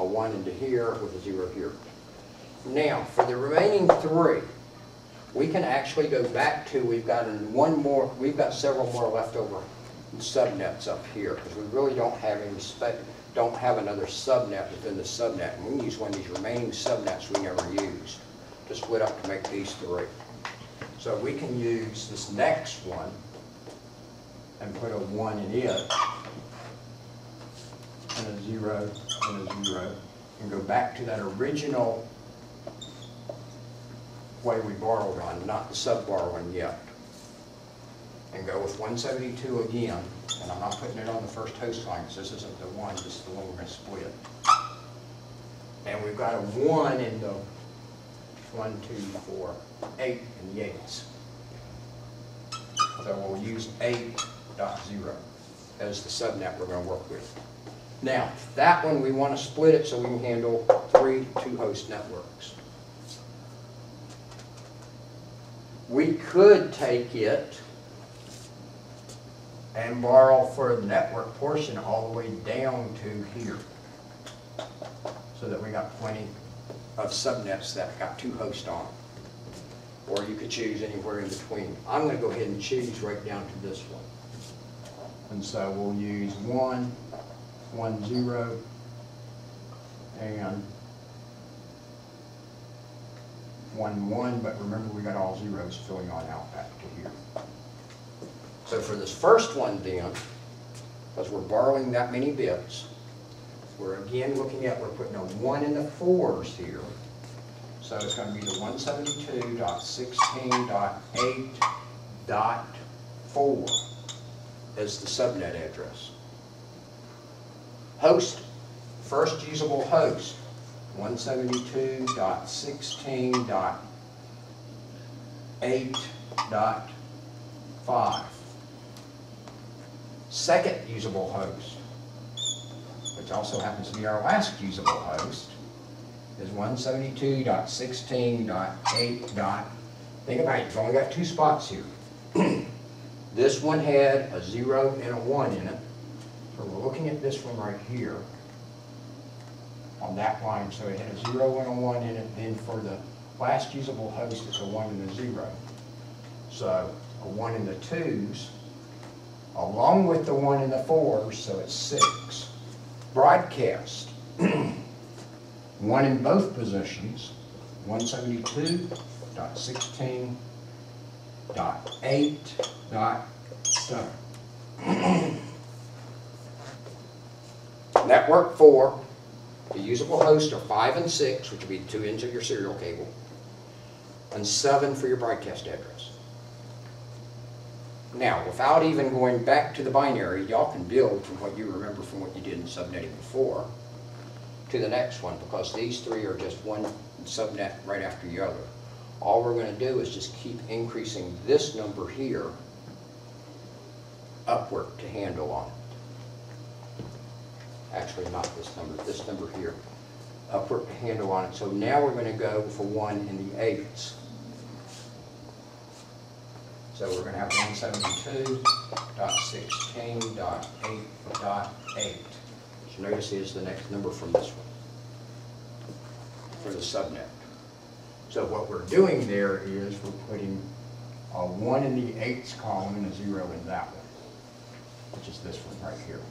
a 1 into here with a 0 here. Now, for the remaining 3, we can actually go back to, we've got several more leftover subnets up here, because we really don't have another subnet within the subnet. And we can use one of these remaining subnets we never used to split up to make these 3. So we can use this next one and put a 1 in it, and a 0, and a 0, and go back to that original way we borrowed on, not the sub-borrowing yet. And go with 172 again, and I'm not putting it on the first host line because this isn't the one, this is the one we're going to split. And we've got a 1 in the 1, 2, 4, 8 in the 8s. So we'll use 8.0 as the subnet we're going to work with. Now, that one we want to split it so we can handle 3 two-host networks. We could take it and borrow for the network portion all the way down to here, so that we got plenty of subnets that got 2 hosts on. Or you could choose anywhere in between. I'm going to go ahead and choose right down to this one. And so we'll use 1, 1, 0, and 1, 1, but remember we got all zeros filling on out back to here. So for this first one then, because we're borrowing that many bits, we're again looking at, we're putting a 1 in the 4s here. So it's going to be the 172.16.8.4 as the subnet address. Host, first usable host, 172.16.8.5. Second usable host, which also happens to be our last usable host, is 172.16.8. Think about it, you've only got 2 spots here. This one had a 0 and a 1 in it. So we're looking at this one right here on that line. So it had a 0 and a 1 in it. Then for the last usable host, it's a 1 and a 0. So a 1 in the 2s, along with the 1 in the 4s, so it's 6. Broadcast, 1 in both positions, 172.16.8.7. Network 4, the usable hosts are 5 and 6, which would be the 2 ends of your serial cable, and 7 for your broadcast address. Now, without even going back to the binary, y'all can build from what you remember from what you did in subnetting before to the next one, because these 3 are just one subnet right after the other. All we're going to do is just keep increasing this number here upward to handle on it. Actually, not this number here, upward to handle on it. So now we're going to go for 1 in the 8s. So we're going to have 172.16.8.8. Which notice is the next number from this one for the subnet. So what we're doing there is we're putting a 1 in the 8s column and a 0 in that one, which is this one right here.